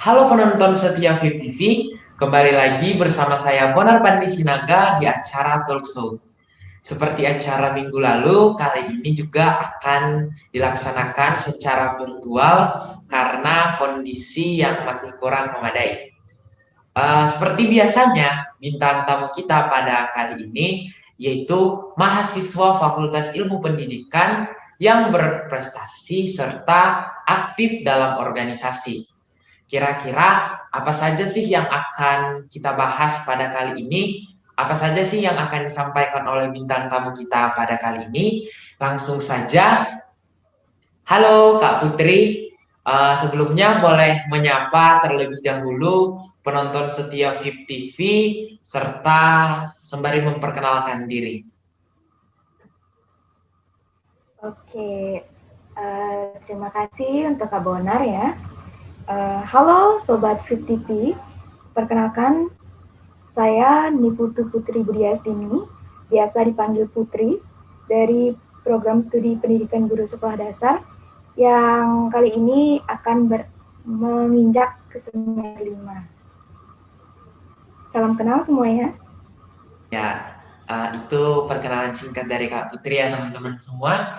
Halo penonton setia VIP TV, kembali lagi bersama saya Bonar Pandi Sinaga di acara Talk Show. Seperti acara minggu lalu, kali ini juga akan dilaksanakan secara virtual karena kondisi yang masih kurang memadai. Seperti biasanya, bintang tamu kita pada kali ini yaitu mahasiswa Fakultas Ilmu Pendidikan yang berprestasi serta aktif dalam organisasi. Kira-kira apa saja sih yang akan kita bahas pada kali ini? Apa saja sih yang akan disampaikan oleh bintang tamu kita pada kali ini? Langsung saja, halo Kak Putri. Sebelumnya boleh menyapa terlebih dahulu penonton setia VIP TV serta sembari memperkenalkan diri. Oke, terima kasih untuk Kak Bonar ya. Halo Sobat Fit TV, perkenalkan saya Niputu Putri Budiastini, biasa dipanggil Putri, dari program studi pendidikan guru sekolah dasar yang kali ini akan menginjak ke semester 5. Salam kenal semuanya. Ya, itu perkenalan singkat dari Kak Putri ya teman-teman semua.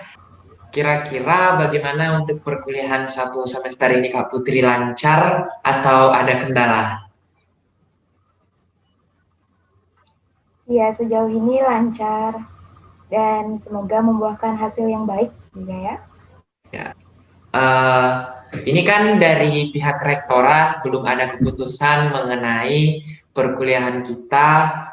Kira-kira bagaimana untuk perkuliahan satu semester ini Kak Putri, lancar atau ada kendala? Ya, sejauh ini lancar dan semoga membuahkan hasil yang baik juga ya. Ya. Eh, ini kan dari pihak rektorat belum ada keputusan mengenai perkuliahan kita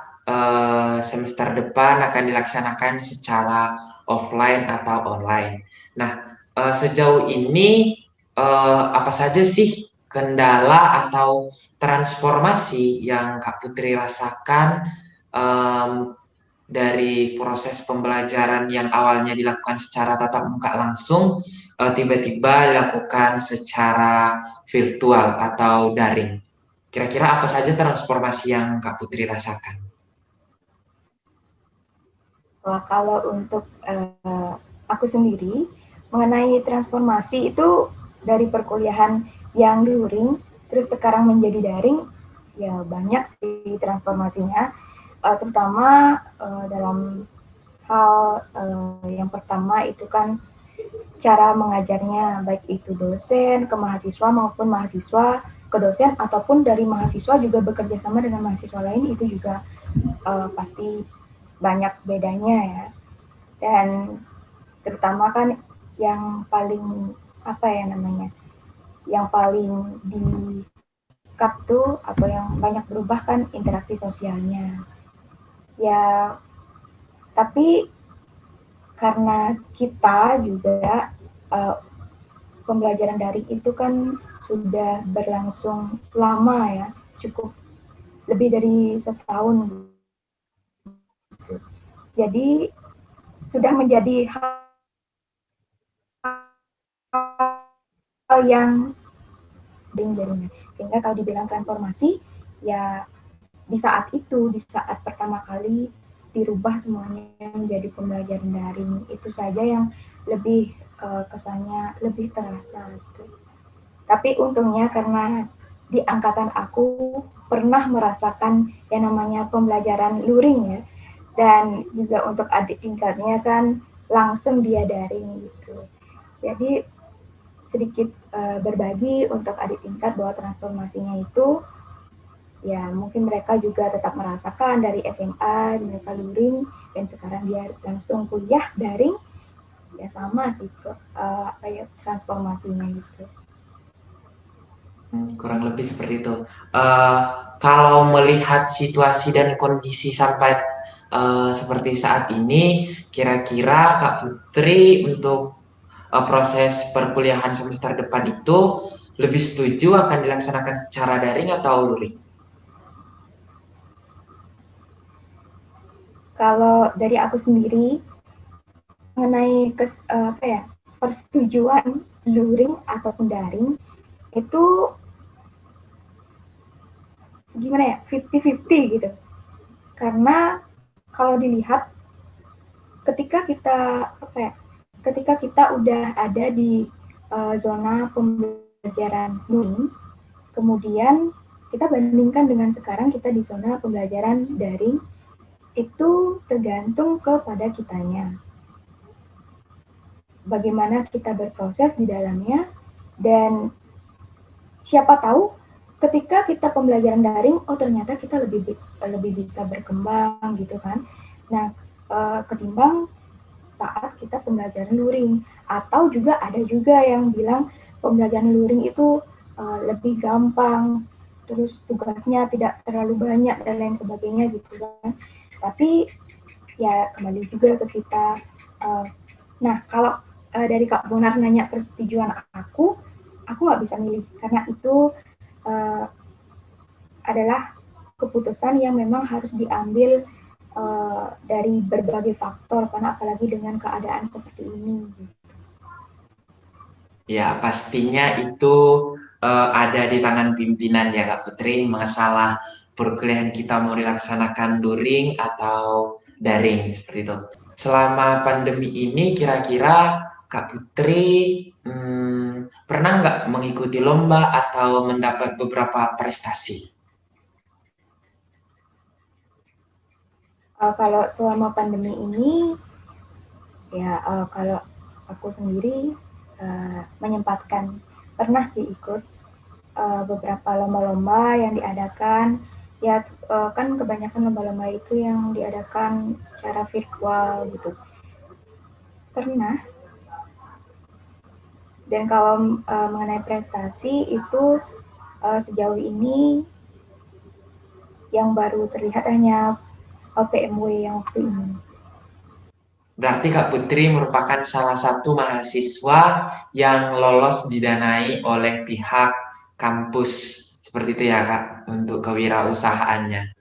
semester depan akan dilaksanakan secara offline atau online. Nah, sejauh ini apa saja sih kendala atau transformasi yang Kak Putri rasakan em, dari proses pembelajaran yang awalnya dilakukan secara tatap muka langsung, tiba-tiba dilakukan secara virtual atau daring. Kira-kira apa saja transformasi yang Kak Putri rasakan? Wah, kalau untuk aku sendiri mengenai transformasi itu dari perkuliahan yang luring terus sekarang menjadi daring, ya banyak sih transformasinya. Terutama dalam hal yang pertama itu kan cara mengajarnya, baik itu dosen ke mahasiswa maupun mahasiswa ke dosen, ataupun dari mahasiswa juga bekerja sama dengan mahasiswa lain, itu juga pasti banyak bedanya ya. Dan terutama kan yang paling apa ya namanya, yang paling di cut tuh atau yang banyak berubah kan interaksi sosialnya ya. Tapi karena kita juga uh, pembelajaran daring itu kan sudah berlangsung lama ya, cukup lebih dari setahun, jadi sudah menjadi hal yang jaringan. Sehingga kalau dibilang transformasi, ya di saat itu, di saat pertama kali dirubah semuanya menjadi pembelajaran daring, itu saja yang lebih kesannya lebih terasa gitu. Tapi untungnya karena di angkatan aku pernah merasakan yang namanya pembelajaran luring ya, dan juga untuk adik tingkatnya kan langsung dia daring gitu. Jadi sedikit berbagi untuk adik tingkat bahwa transformasinya itu ya mungkin mereka juga tetap merasakan dari SMA mereka luring dan sekarang dia langsung kuliah daring, ya sama sih kayak transformasinya gitu. Kurang lebih seperti itu. Uh, Kalau melihat situasi dan kondisi sampai seperti saat ini, kira-kira Kak Putri untuk proses perkuliahan semester depan itu lebih setuju akan dilaksanakan secara daring atau luring? Kalau dari aku sendiri mengenai apa ya, persetujuan luring ataupun daring itu gimana ya, 50-50 gitu. Karena kalau dilihat ketika kita apa ya, ketika kita udah ada di zona pembelajaran luring, Kemudian kita bandingkan dengan sekarang kita di zona pembelajaran daring, itu tergantung kepada kitanya. Bagaimana kita berproses di dalamnya, dan siapa tahu ketika kita pembelajaran daring, oh ternyata kita lebih bisa berkembang gitu kan. Nah, ketimbang saat kita pembelajaran luring. Atau juga ada juga yang bilang pembelajaran luring itu lebih gampang, terus tugasnya tidak terlalu banyak dan lain sebagainya gitu kan. Tapi ya kembali juga ke kita. Nah, kalau dari Kak Bonar nanya persetujuan aku nggak bisa milih karena itu adalah keputusan yang memang harus diambil dari berbagai faktor, karena apalagi dengan keadaan seperti ini. Ya, pastinya itu ada di tangan pimpinan ya Kak Putri, masalah perkuliahan kita mau dilaksanakan luring atau daring seperti itu. Selama pandemi ini kira-kira Kak Putri pernah nggak mengikuti lomba atau mendapat beberapa prestasi? Kalau selama pandemi ini, ya kalau aku sendiri menyempatkan pernah sih ikut beberapa lomba-lomba yang diadakan. Ya kan kebanyakan lomba-lomba itu yang diadakan secara virtual gitu. Pernah. Dan kalau mengenai prestasi itu sejauh ini yang baru terlihat hanya PMW yang waktu ini. Berarti Kak Putri merupakan salah satu mahasiswa yang lolos didanai oleh pihak kampus. Seperti itu ya Kak, untuk kewirausahaannya.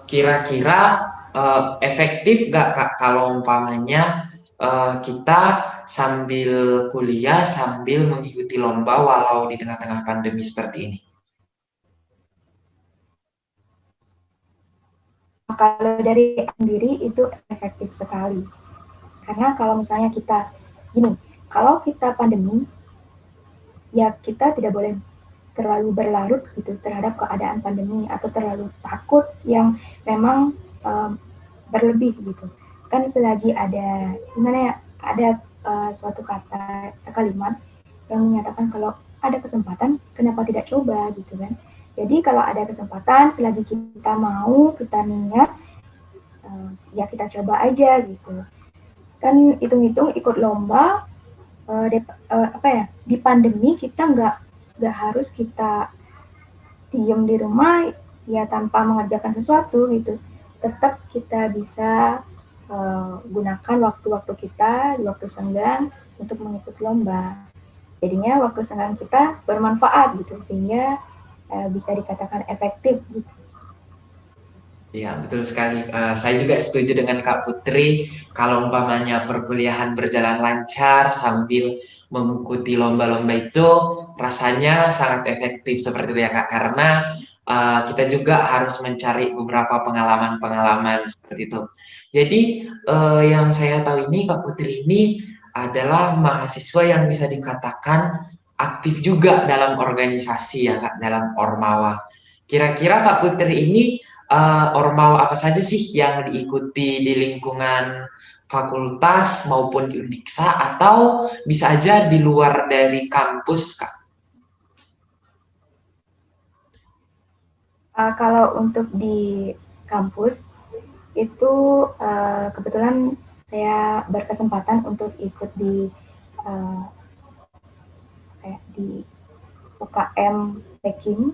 Kira-kira efektif nggak Kak kalau umpamanya kita sambil kuliah, sambil mengikuti lomba walau di tengah-tengah pandemi seperti ini? Kalau dari sendiri itu efektif sekali. Karena kalau misalnya kita, gini, kalau kita pandemi, ya kita tidak boleh terlalu berlarut gitu terhadap keadaan pandemi atau terlalu takut yang memang berlebih gitu. Kan selagi ada, gimana ya, ada suatu kalimat yang menyatakan kalau ada kesempatan, kenapa tidak coba gitu kan. Jadi kalau ada kesempatan, selagi kita mau, kita niat, ya kita coba aja gitu. Kan hitung-hitung ikut lomba, di pandemi kita nggak harus kita diem di rumah ya tanpa mengerjakan sesuatu gitu. Tetap kita bisa gunakan waktu-waktu kita di waktu senggang untuk mengikuti lomba. Jadinya waktu senggang kita bermanfaat gitu, sehingga bisa dikatakan efektif gitu. Iya, betul sekali. Saya juga setuju dengan Kak Putri. Kalau umpamanya perkuliahan berjalan lancar sambil mengikuti lomba-lomba itu, rasanya sangat efektif seperti itu ya Kak. Karena kita juga harus mencari beberapa pengalaman-pengalaman seperti itu. Jadi yang saya tahu ini Kak Putri ini adalah mahasiswa yang bisa dikatakan aktif juga dalam organisasi ya Kak, dalam Ormawa. Kira-kira Kak Putri ini ormawa apa saja sih yang diikuti di lingkungan fakultas maupun di Undiksa atau bisa aja di luar dari kampus, Kak? Kalau untuk di kampus itu kebetulan saya berkesempatan untuk ikut di di UKM Peking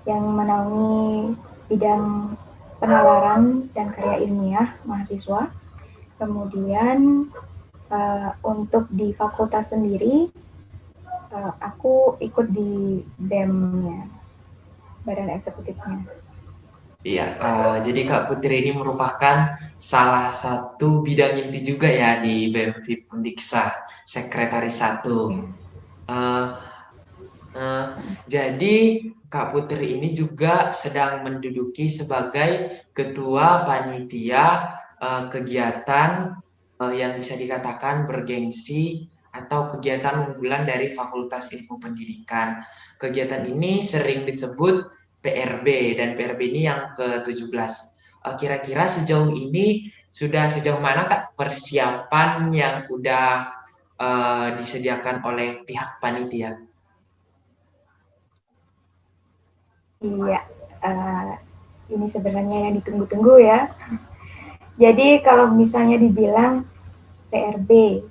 yang menaungi bidang penalaran dan karya ilmiah mahasiswa. Kemudian untuk di fakultas sendiri, aku ikut di BEM-nya, Badan Eksekutifnya. Iya, jadi Kak Putri ini merupakan salah satu bidang inti juga ya di BEM-FIP Undiksa, Sekretaris 1. Jadi Kak Putri ini juga sedang menduduki sebagai Ketua Panitia kegiatan yang bisa dikatakan bergengsi atau kegiatan unggulan dari Fakultas Ilmu Pendidikan. Kegiatan ini sering disebut PRB, dan PRB ini yang ke-17. Kira-kira sejauh ini sudah sejauh mana Kak persiapan yang udah disediakan oleh pihak panitia? Iya, ini sebenarnya yang ditunggu-tunggu ya. Jadi kalau misalnya dibilang PRB,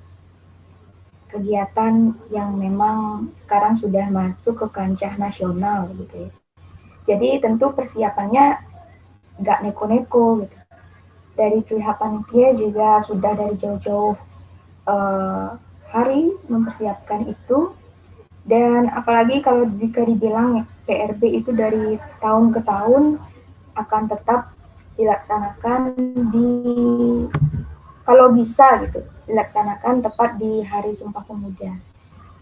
kegiatan yang memang sekarang sudah masuk ke kancah nasional gitu ya. Jadi tentu persiapannya nggak neko-neko gitu. Dari pihak panitia juga sudah dari jauh-jauh hari mempersiapkan itu. Dan apalagi kalau jika dibilang PRB itu dari tahun ke tahun akan tetap dilaksanakan di, kalau bisa gitu, dilaksanakan tepat di Hari Sumpah Pemuda.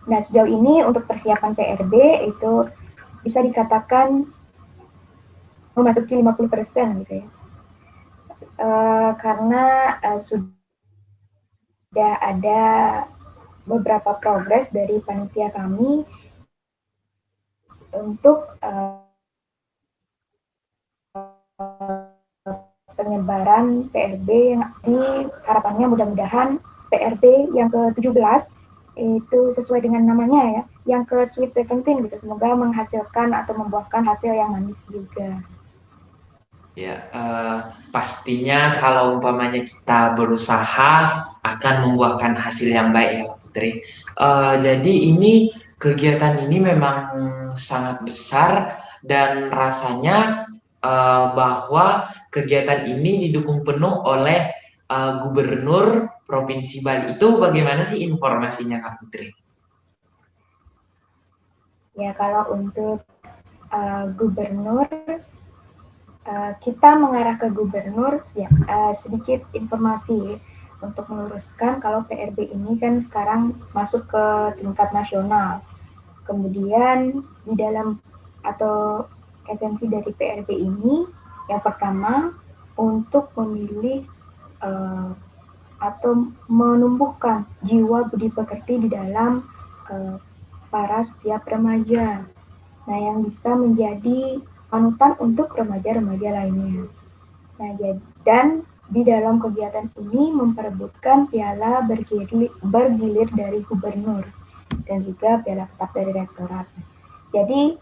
Nah, sejauh ini untuk persiapan PRB itu bisa dikatakan memasuki 50% gitu ya. Karena sudah ada beberapa progres dari panitia kami untuk penyebaran PRB yang di harapannya mudah-mudahan PRB yang ke-17 itu sesuai dengan namanya ya, yang ke Sweet 17 gitu. Semoga menghasilkan atau membuahkan hasil yang manis juga. Ya, pastinya kalau umpamanya kita berusaha akan membuahkan hasil yang baik ya Putri. Jadi ini kegiatan ini memang sangat besar dan rasanya bahwa kegiatan ini didukung penuh oleh Gubernur Provinsi Bali. Itu bagaimana sih informasinya Kak Putri? Ya, kalau untuk Gubernur, kita mengarah ke Gubernur, ya sedikit informasi untuk meluruskan kalau PRB ini kan sekarang masuk ke tingkat nasional. Kemudian di dalam atau esensi dari PRB ini, yang pertama untuk memilih atau menumbuhkan jiwa budi pekerti di dalam para setiap remaja. Nah, yang bisa menjadi panutan untuk remaja-remaja lainnya. Nah, dan di dalam kegiatan ini memperebutkan piala bergilir dari gubernur dan juga piala tetap dari rektorat. Jadi,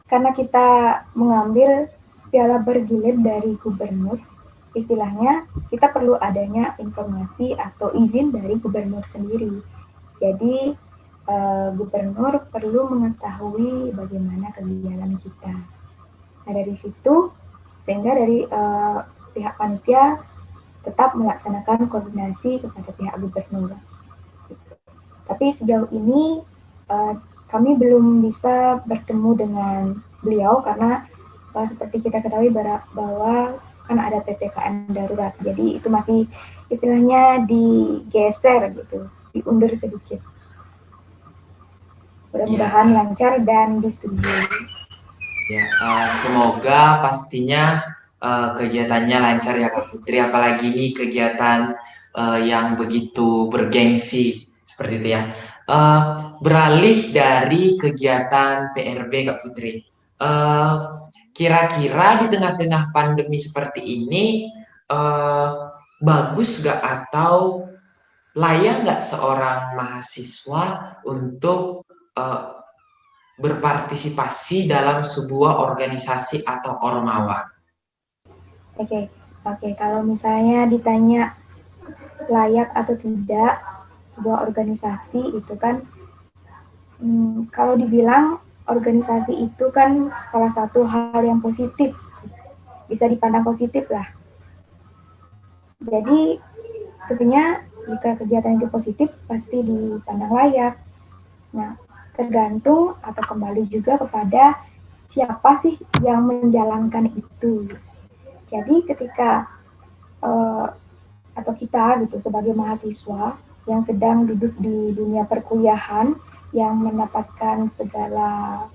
karena kita mengambil piala bergilir dari gubernur, istilahnya kita perlu adanya informasi atau izin dari gubernur sendiri. Jadi, gubernur perlu mengetahui bagaimana kegiatan kita. Nah, dari situ sehingga dari pihak panitia tetap melaksanakan koordinasi kepada pihak gubernur. Tapi sejauh ini kami belum bisa bertemu dengan beliau karena seperti kita ketahui bahwa kan ada PPKM darurat. Jadi itu masih istilahnya digeser gitu, diundur sedikit. Mudah-mudahan lancar dan disetujui. Ya, semoga pastinya kegiatannya lancar ya Kak Putri, apalagi ini kegiatan yang begitu bergengsi seperti itu ya. Beralih dari kegiatan PRB Kak Putri, kira-kira di tengah-tengah pandemi seperti ini bagus nggak atau layak nggak seorang mahasiswa untuk berpartisipasi dalam sebuah organisasi atau ormawa? Oke. Kalau misalnya ditanya layak atau tidak sebuah organisasi itu kan, kalau dibilang organisasi itu kan salah satu hal yang positif, bisa dipandang positif lah. Jadi tentunya jika kegiatan itu positif pasti dipandang layak. Nah, tergantung atau kembali juga kepada siapa sih yang menjalankan itu. Jadi ketika atau kita gitu sebagai mahasiswa yang sedang duduk di dunia perkuliahan yang mendapatkan segala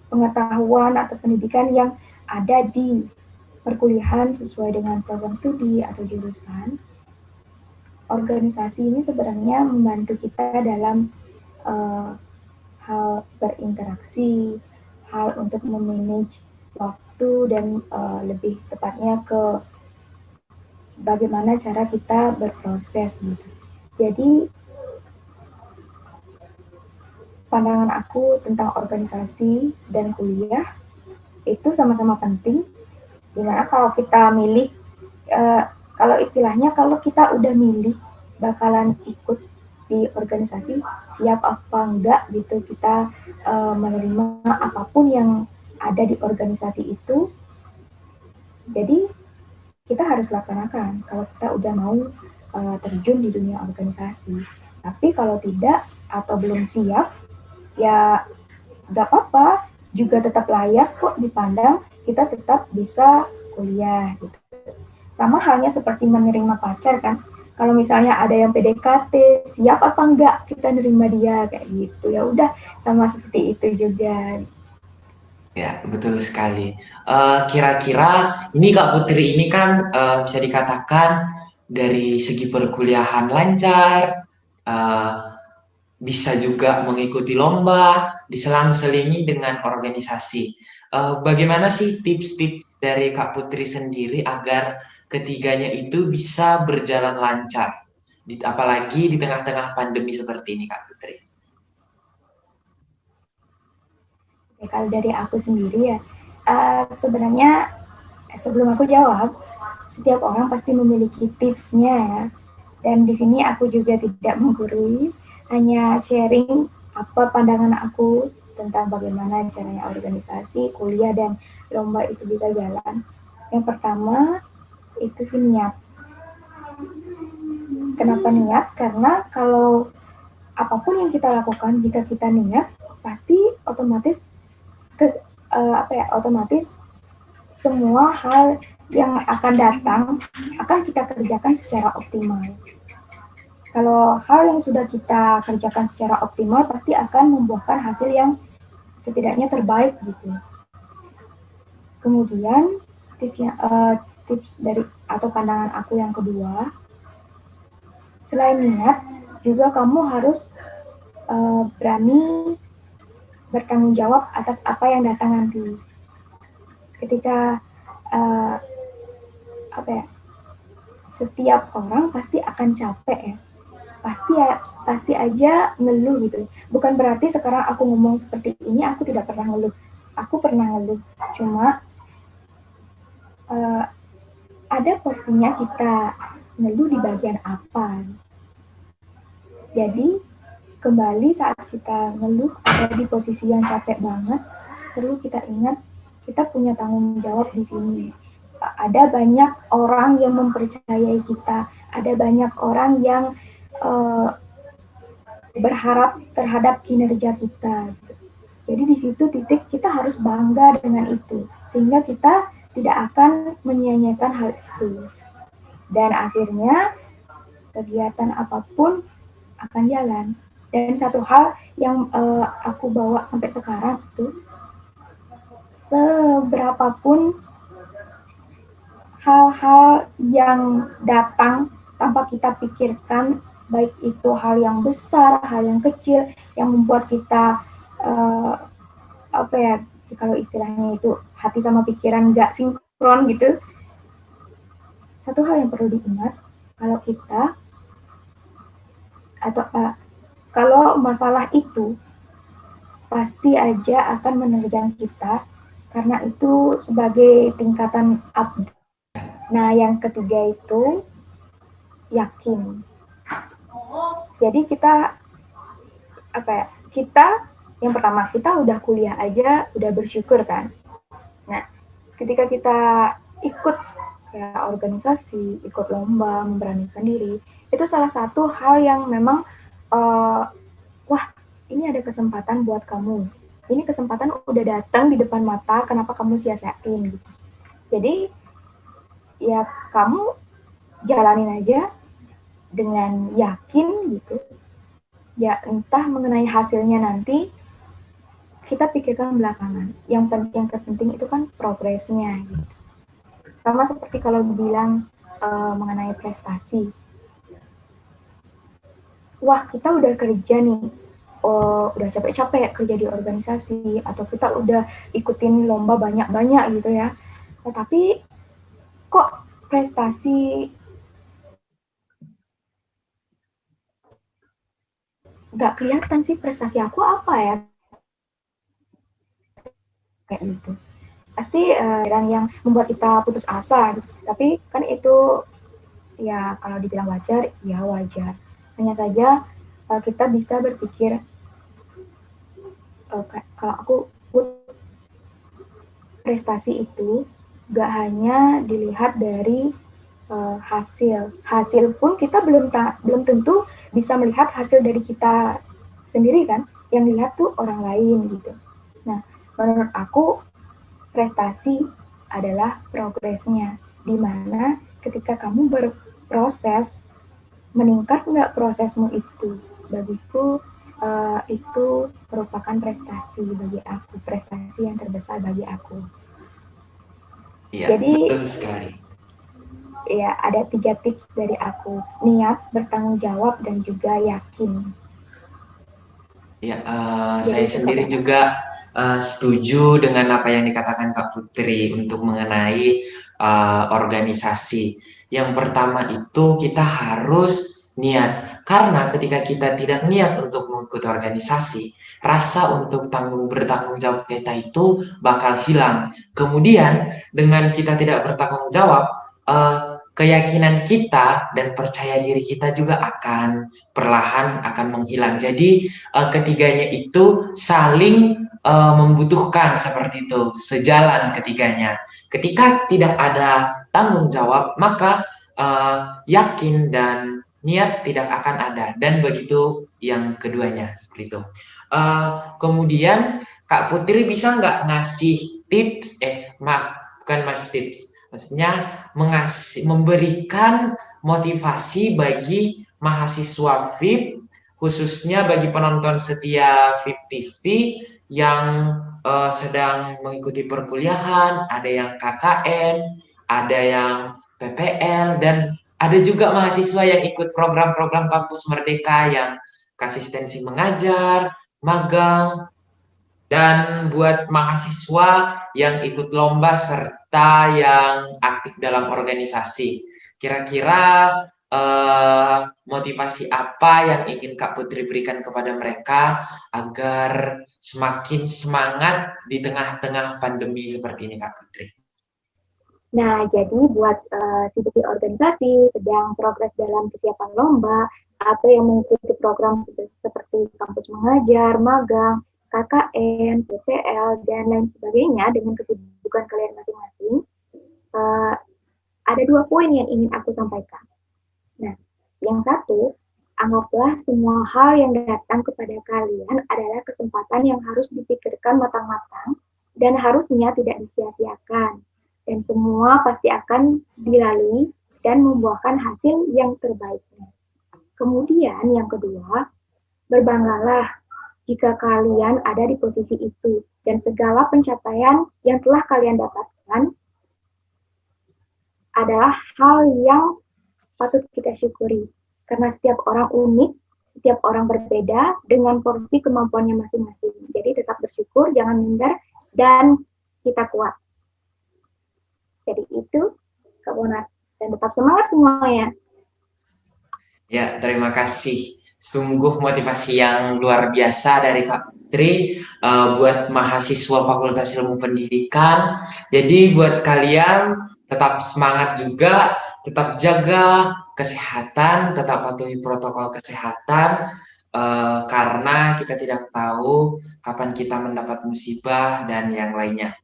pengetahuan atau pendidikan yang ada di perkuliahan sesuai dengan program studi atau jurusan, organisasi ini sebenarnya membantu kita dalam hal berinteraksi, hal untuk memanage waktu dan lebih tepatnya ke bagaimana cara kita berproses gitu. Jadi pandangan aku tentang organisasi dan kuliah itu sama-sama penting. Dimana kalau kita milih, kalau istilahnya kalau kita udah milih bakalan ikut di organisasi, siap apa enggak gitu kita menerima apapun yang ada di organisasi itu. Jadi kita harus laksanakan kalau kita udah mau terjun di dunia organisasi. Tapi kalau tidak atau belum siap, ya nggak apa-apa, juga tetap layak kok dipandang, kita tetap bisa kuliah gitu. Sama halnya seperti menerima pacar kan, kalau misalnya ada yang PDKT, siap apa enggak kita nerima dia kayak gitu, ya udah sama seperti itu juga. Ya, betul sekali. Kira-kira ini Kak Putri ini kan bisa dikatakan dari segi perkuliahan lancar, eh, bisa juga mengikuti lomba, diselang-selingi dengan organisasi. Bagaimana sih tips-tips dari Kak Putri sendiri agar ketiganya itu bisa berjalan lancar, apalagi di tengah-tengah pandemi seperti ini, Kak Putri? Ya, kalau dari aku sendiri ya, sebenarnya sebelum aku jawab, setiap orang pasti memiliki tipsnya ya. Dan di sini aku juga tidak menggurui, hanya sharing apa pandangan aku tentang bagaimana caranya organisasi, kuliah, dan lomba itu bisa jalan. Yang pertama, itu sih niat. Kenapa niat? Karena kalau apapun yang kita lakukan, jika kita niat, pasti otomatis ke, otomatis semua hal yang akan datang akan kita kerjakan secara optimal. Kalau hal yang sudah kita kerjakan secara optimal pasti akan membuahkan hasil yang setidaknya terbaik gitu. Kemudian tips dari atau pandangan aku yang kedua, selain niat juga kamu harus berani bertanggung jawab atas apa yang datang nanti. Ketika setiap orang pasti akan capek ya, pasti aja ngeluh gitu. Bukan berarti sekarang aku ngomong seperti ini aku tidak pernah ngeluh. Aku pernah ngeluh. Cuma ada porsinya kita ngeluh di bagian apa. Jadi kembali saat kita ngeluh ada di posisi yang capek banget, perlu kita ingat kita punya tanggung jawab di sini. Ada banyak orang yang mempercayai kita, ada banyak orang yang berharap terhadap kinerja kita. Jadi di situ titik kita harus bangga dengan itu, sehingga kita tidak akan menyia-nyiakan hal itu. Dan akhirnya kegiatan apapun akan jalan. Dan satu hal yang aku bawa sampai sekarang itu, seberapapun hal-hal yang datang tanpa kita pikirkan, baik itu hal yang besar, hal yang kecil, yang membuat kita kalau istilahnya itu hati sama pikiran nggak sinkron gitu. Satu hal yang perlu diingat, kalau kita atau kalau masalah itu pasti aja akan menerjang kita, karena itu sebagai tingkatan up. Nah, yang ketiga itu yakin. Jadi kita kita yang pertama, kita udah kuliah aja udah bersyukur kan. Nah, ketika kita ikut ya, organisasi, ikut lomba, memberanikan diri, itu salah satu hal yang memang wah, ini ada kesempatan buat kamu. Ini kesempatan udah datang di depan mata, kenapa kamu sia-siain gitu. Jadi ya kamu jalanin aja dengan yakin gitu. Ya entah mengenai hasilnya nanti kita pikirkan belakangan. Yang terpenting itu kan progresnya gitu. sama seperti kalau bilang mengenai prestasi. Wah, kita udah kerja nih, udah capek-capek kerja di organisasi, atau kita udah ikutin lomba banyak-banyak gitu ya. Tetapi kok prestasi nggak kelihatan sih, prestasi aku apa ya, kayak gitu. Pasti yang membuat kita putus asa gitu. Tapi kan itu ya kalau dibilang wajar, ya wajar. Hanya saja kita bisa berpikir kalau aku prestasi itu gak hanya dilihat dari hasil pun kita belum tentu bisa melihat hasil dari kita sendiri kan, yang dilihat tuh orang lain gitu. Nah, menurut aku prestasi adalah progresnya, dimana ketika kamu berproses, meningkat nggak prosesmu itu, bagiku itu merupakan prestasi bagi aku, prestasi yang terbesar bagi aku. Iya, Jadi betul sekali. ya ada 3 tips dari aku: niat, bertanggung jawab, dan juga yakin. Ya, Jadi saya itu sendiri Kak. juga setuju dengan apa yang dikatakan Kak Putri untuk mengenai organisasi. Yang pertama itu kita harus niat, karena ketika kita tidak niat untuk mengikuti organisasi, rasa untuk bertanggung jawab kita itu bakal hilang. Kemudian dengan kita tidak bertanggung jawab, keyakinan kita dan percaya diri kita juga akan perlahan akan menghilang. Jadi ketiganya itu saling membutuhkan, seperti itu, sejalan ketiganya. Ketika tidak ada tanggung jawab, maka yakin dan niat tidak akan ada, dan begitu yang keduanya, seperti itu. Kemudian Kak Putri bisa nggak ngasih tips, bukan mas tips, maksudnya memberikan motivasi bagi mahasiswa VIP, khususnya bagi penonton setia VIP TV yang sedang mengikuti perkuliahan, ada yang KKN, ada yang PPL, dan ada juga mahasiswa yang ikut program-program Kampus Merdeka yang asistensi mengajar, magang, dan buat mahasiswa yang ikut lomba serta yang aktif dalam organisasi. Kira-kira motivasi apa yang ingin Kak Putri berikan kepada mereka agar semakin semangat di tengah-tengah pandemi seperti ini, Kak Putri? Nah, jadi buat siswi organisasi sedang progres dalam kesiapan lomba atau yang mengikuti program seperti kampus mengajar, magang, KKN, PPL, dan lain sebagainya dengan kesibukan kalian masing-masing, ada 2 poin yang ingin aku sampaikan. Nah, yang satu, anggaplah semua hal yang datang kepada kalian adalah kesempatan yang harus dipikirkan matang-matang dan harusnya tidak disia-siakan. Dan semua pasti akan dilalui dan membuahkan hasil yang terbaiknya. Kemudian yang kedua, berbanggalah jika kalian ada di posisi itu dan segala pencapaian yang telah kalian dapatkan adalah hal yang patut kita syukuri. Karena setiap orang unik, setiap orang berbeda dengan porsi kemampuannya masing-masing. Jadi tetap bersyukur, jangan minder, dan kita kuat. Jadi itu, Kak Bonar. Dan tetap semangat semuanya. Ya, terima kasih. Sungguh motivasi yang luar biasa dari Kak Putri buat mahasiswa Fakultas Ilmu Pendidikan. Jadi buat kalian tetap semangat juga, tetap jaga kesehatan, tetap patuhi protokol kesehatan, karena kita tidak tahu kapan kita mendapat musibah dan yang lainnya.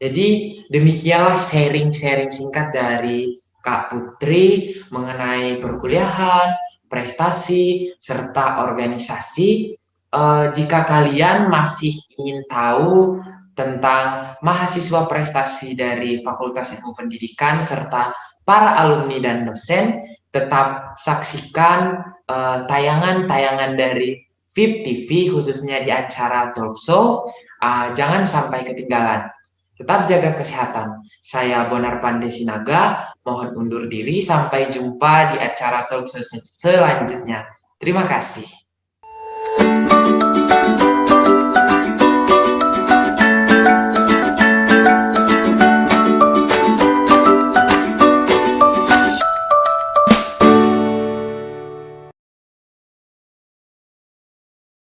Jadi demikianlah sharing-sharing singkat dari Kak Putri mengenai perkuliahan, prestasi, serta organisasi. Jika kalian masih ingin tahu tentang mahasiswa prestasi dari Fakultas Ilmu Pendidikan serta para alumni dan dosen, tetap saksikan tayangan-tayangan dari VIP TV khususnya di acara talk show. Jangan sampai ketinggalan. Tetap jaga kesehatan. Saya Bonar Pandesinaga, mohon undur diri. Sampai jumpa di acara talkshow selanjutnya. Terima kasih.